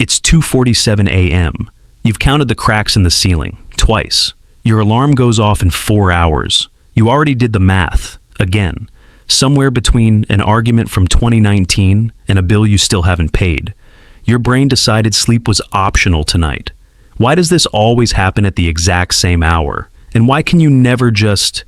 It's 2:47 a.m. You've counted the cracks in the ceiling, twice. Your alarm goes off in 4 hours. You already did the math, again. Somewhere between an argument from 2019 and a bill you still haven't paid. Your brain decided sleep was optional tonight. Why does this always happen at the exact same hour? And why can you never just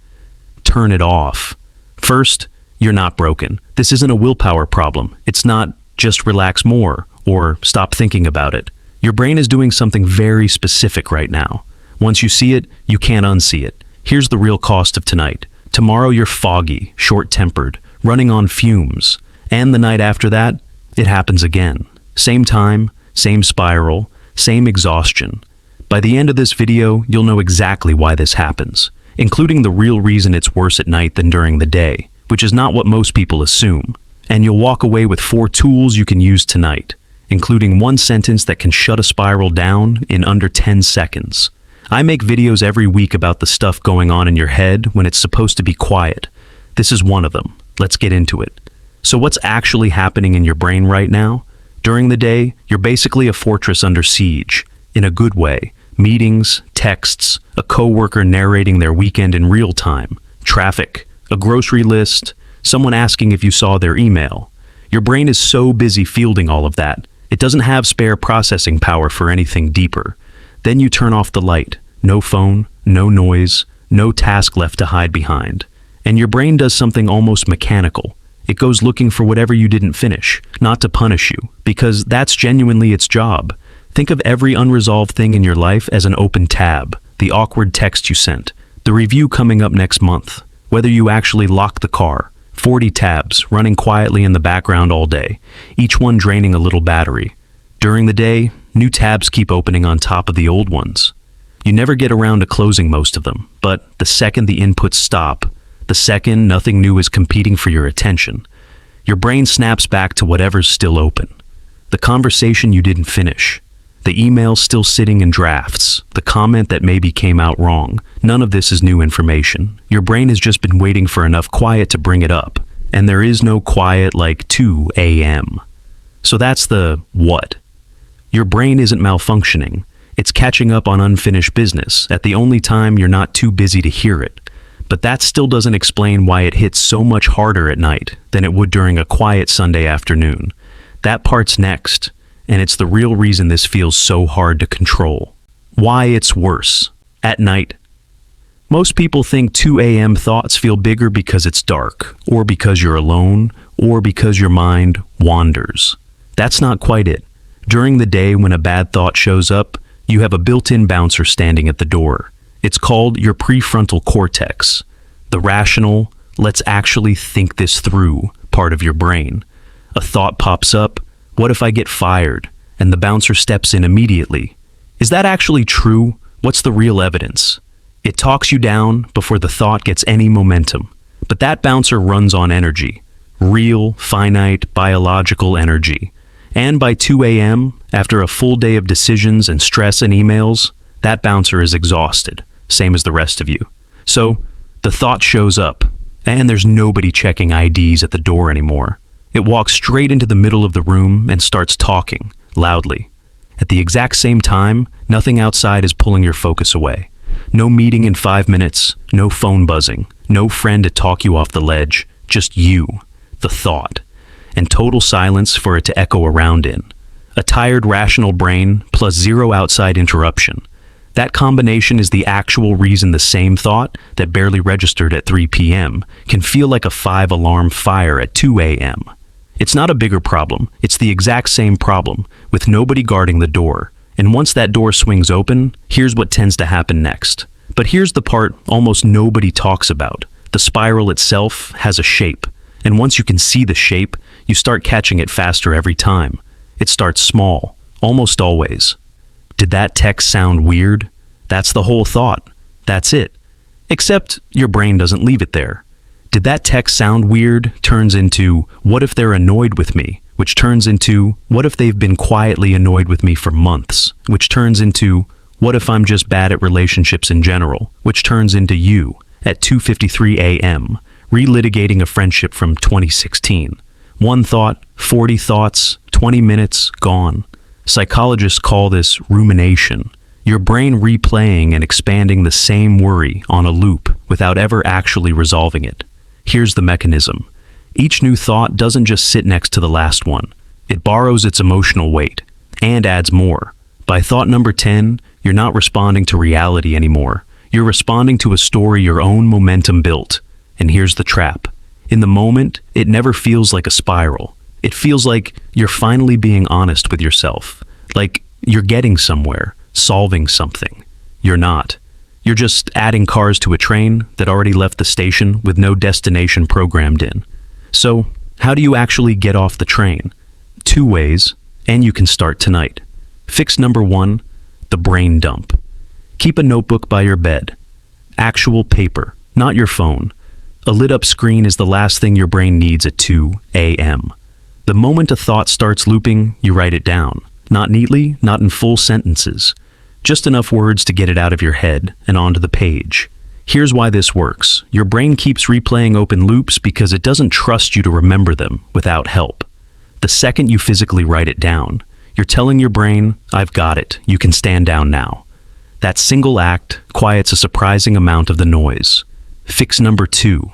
turn it off? First, you're not broken. This isn't a willpower problem. It's not just relax more or stop thinking about it. Your brain is doing something very specific right now. Once you see it, you can't unsee it. Here's the real cost of tonight. Tomorrow you're foggy, short-tempered, running on fumes. And the night after that, it happens again. Same time, same spiral, same exhaustion. By the end of this video, you'll know exactly why this happens, including the real reason it's worse at night than during the day, which is not what most people assume. And you'll walk away with 4 tools you can use tonight, including 1 sentence that can shut a spiral down in under 10 seconds. I make videos every week about the stuff going on in your head when it's supposed to be quiet. This is one of them. Let's get into it. So what's actually happening in your brain right now? During the day, you're basically a fortress under siege, in a good way. Meetings, texts, a coworker narrating their weekend in real time, traffic, a grocery list, someone asking if you saw their email. Your brain is so busy fielding all of that, it doesn't have spare processing power for anything deeper. Then you turn off the light. No phone, no noise, no task left to hide behind. And your brain does something almost mechanical. It goes looking for whatever you didn't finish, not to punish you, because that's genuinely its job. Think of every unresolved thing in your life as an open tab, the awkward text you sent, the review coming up next month, whether you actually locked the car, 40 tabs running quietly in the background all day, each one draining a little battery. During the day, new tabs keep opening on top of the old ones. You never get around to closing most of them, but the second the inputs stop, the second nothing new is competing for your attention, your brain snaps back to whatever's still open. The conversation you didn't finish, the email still sitting in drafts, the comment that maybe came out wrong. None of this is new information. Your brain has just been waiting for enough quiet to bring it up, and there is no quiet like 2 a.m. So that's the what. Your brain isn't malfunctioning. It's catching up on unfinished business at the only time you're not too busy to hear it. But that still doesn't explain why it hits so much harder at night than it would during a quiet Sunday afternoon. That part's next, and it's the real reason this feels so hard to control. Why it's worse. At night. Most people think 2 a.m. thoughts feel bigger because it's dark, or because you're alone, or because your mind wanders. That's not quite it. During the day, when a bad thought shows up, you have a built-in bouncer standing at the door. It's called your prefrontal cortex, the rational, let's actually think this through part of your brain. A thought pops up, what if I get fired? And the bouncer steps in immediately. Is that actually true? What's the real evidence? It talks you down before the thought gets any momentum. But that bouncer runs on energy, real, finite, biological energy. And by 2 a.m., after a full day of decisions and stress and emails, that bouncer is exhausted, same as the rest of you. So, the thought shows up, and there's nobody checking IDs at the door anymore. It walks straight into the middle of the room and starts talking, loudly. At the exact same time, nothing outside is pulling your focus away. No meeting in 5 minutes, no phone buzzing, no friend to talk you off the ledge, just you, the thought. And total silence for it to echo around in. A tired, rational brain plus 0 outside interruption. That combination is the actual reason the same thought that barely registered at 3 p.m. can feel like a 5-alarm fire at 2 a.m. It's not a bigger problem, it's the exact same problem, with nobody guarding the door. And once that door swings open, here's what tends to happen next. But here's the part almost nobody talks about. The spiral itself has a shape. And once you can see the shape, you start catching it faster every time. It starts small, almost always. Did that text sound weird? That's the whole thought. That's it. Except your brain doesn't leave it there. Did that text sound weird turns into, what if they're annoyed with me? Which turns into, what if they've been quietly annoyed with me for months? Which turns into, what if I'm just bad at relationships in general? Which turns into you, at 2:53 a.m., relitigating a friendship from 2016. One thought, 40 thoughts, 20 minutes, gone. Psychologists call this rumination. Your brain replaying and expanding the same worry on a loop without ever actually resolving it. Here's the mechanism. Each new thought doesn't just sit next to the last one. It borrows its emotional weight and adds more. By thought number 10, you're not responding to reality anymore. You're responding to a story your own momentum built. And here's the trap. In the moment, it never feels like a spiral. It feels like you're finally being honest with yourself. Like you're getting somewhere, solving something. You're not. You're just adding cars to a train that already left the station with no destination programmed in. So, how do you actually get off the train? 2 ways, and you can start tonight. Fix number 1, the brain dump. Keep a notebook by your bed. Actual paper, not your phone. A lit-up screen is the last thing your brain needs at 2 a.m. The moment a thought starts looping, you write it down. Not neatly, not in full sentences. Just enough words to get it out of your head and onto the page. Here's why this works. Your brain keeps replaying open loops because it doesn't trust you to remember them without help. The second you physically write it down, you're telling your brain, I've got it, you can stand down now. That single act quiets a surprising amount of the noise. Fix number 2,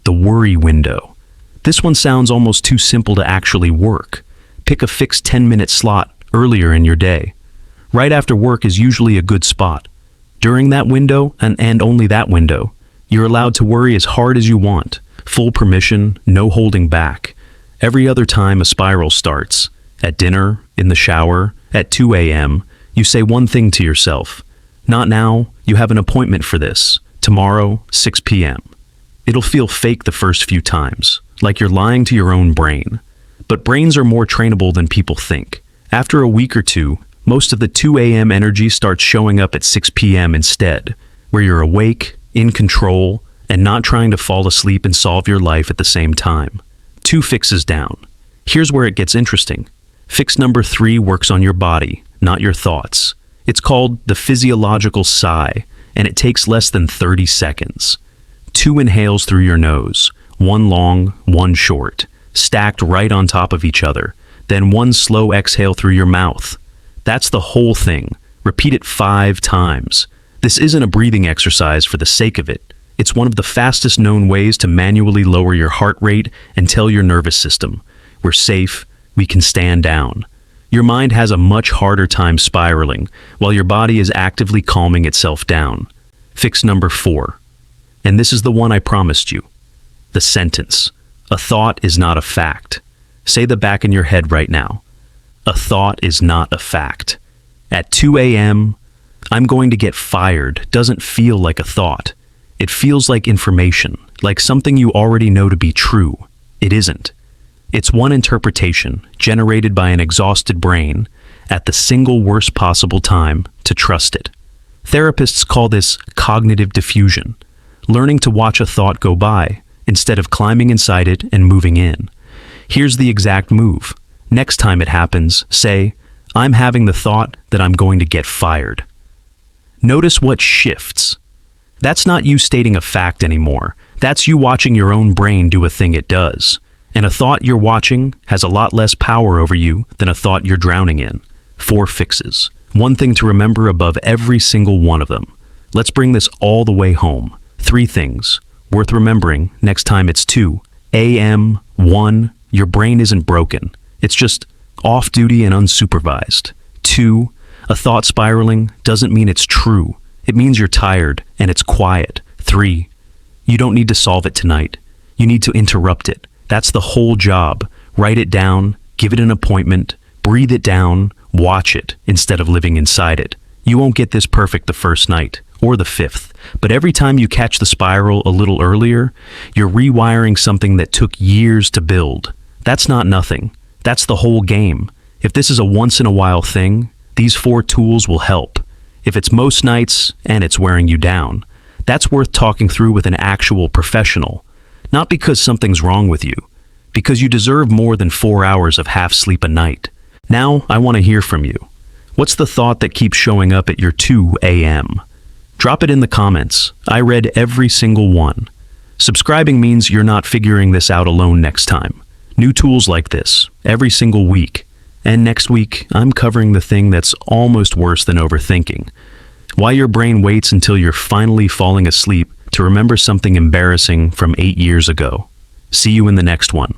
the worry window. This one sounds almost too simple to actually work. Pick a fixed 10-minute slot earlier in your day. Right after work is usually a good spot. During that window, and only that window, you're allowed to worry as hard as you want. Full permission, no holding back. Every other time a spiral starts, at dinner, in the shower, at 2 a.m., you say one thing to yourself. Not now, you have an appointment for this. Tomorrow, 6 p.m. It'll feel fake the first few times, like you're lying to your own brain. But brains are more trainable than people think. After a week or two, most of the 2 a.m. energy starts showing up at 6 p.m. instead, where you're awake, in control, and not trying to fall asleep and solve your life at the same time. 2 fixes down. Here's where it gets interesting. Fix number 3 works on your body, not your thoughts. It's called the physiological sigh, and it takes less than 30 seconds. 2 inhales through your nose, 1 long, 1 short, stacked right on top of each other, then 1 slow exhale through your mouth. That's the whole thing. Repeat it 5 times. This isn't a breathing exercise for the sake of it. It's one of the fastest known ways to manually lower your heart rate and tell your nervous system, we're safe, we can stand down. Your mind has a much harder time spiraling, while your body is actively calming itself down. Fix number 4. And this is the one I promised you. The sentence. A thought is not a fact. Say the back in your head right now. A thought is not a fact. At 2 a.m., I'm going to get fired doesn't feel like a thought. It feels like information, like something you already know to be true. It isn't. It's one interpretation generated by an exhausted brain at the single worst possible time to trust it. Therapists call this cognitive defusion, learning to watch a thought go by instead of climbing inside it and moving in. Here's the exact move. Next time it happens, say, I'm having the thought that I'm going to get fired. Notice what shifts. That's not you stating a fact anymore. That's you watching your own brain do a thing it does. And a thought you're watching has a lot less power over you than a thought you're drowning in. 4 fixes. One thing to remember above every single one of them. Let's bring this all the way home. 3 things worth remembering next time it's 2 a.m. 1. Your brain isn't broken. It's just off-duty and unsupervised. 2. A thought spiraling doesn't mean it's true. It means you're tired and it's quiet. 3. You don't need to solve it tonight. You need to interrupt it. That's the whole job. Write it down, give it an appointment, breathe it down, watch it instead of living inside it. You won't get this perfect the first night or the 5th, but every time you catch the spiral a little earlier, you're rewiring something that took years to build. That's not nothing. That's the whole game. If this is a once-in-a-while thing, these 4 tools will help. If it's most nights and it's wearing you down, that's worth talking through with an actual professional. Not because something's wrong with you, because you deserve more than 4 hours of half sleep a night. Now, I want to hear from you. What's the thought that keeps showing up at your 2 a.m.? Drop it in the comments. I read every single one. Subscribing means you're not figuring this out alone next time. New tools like this, every single week. And next week, I'm covering the thing that's almost worse than overthinking. Why your brain waits until you're finally falling asleep to remember something embarrassing from 8 years ago. See you in the next one.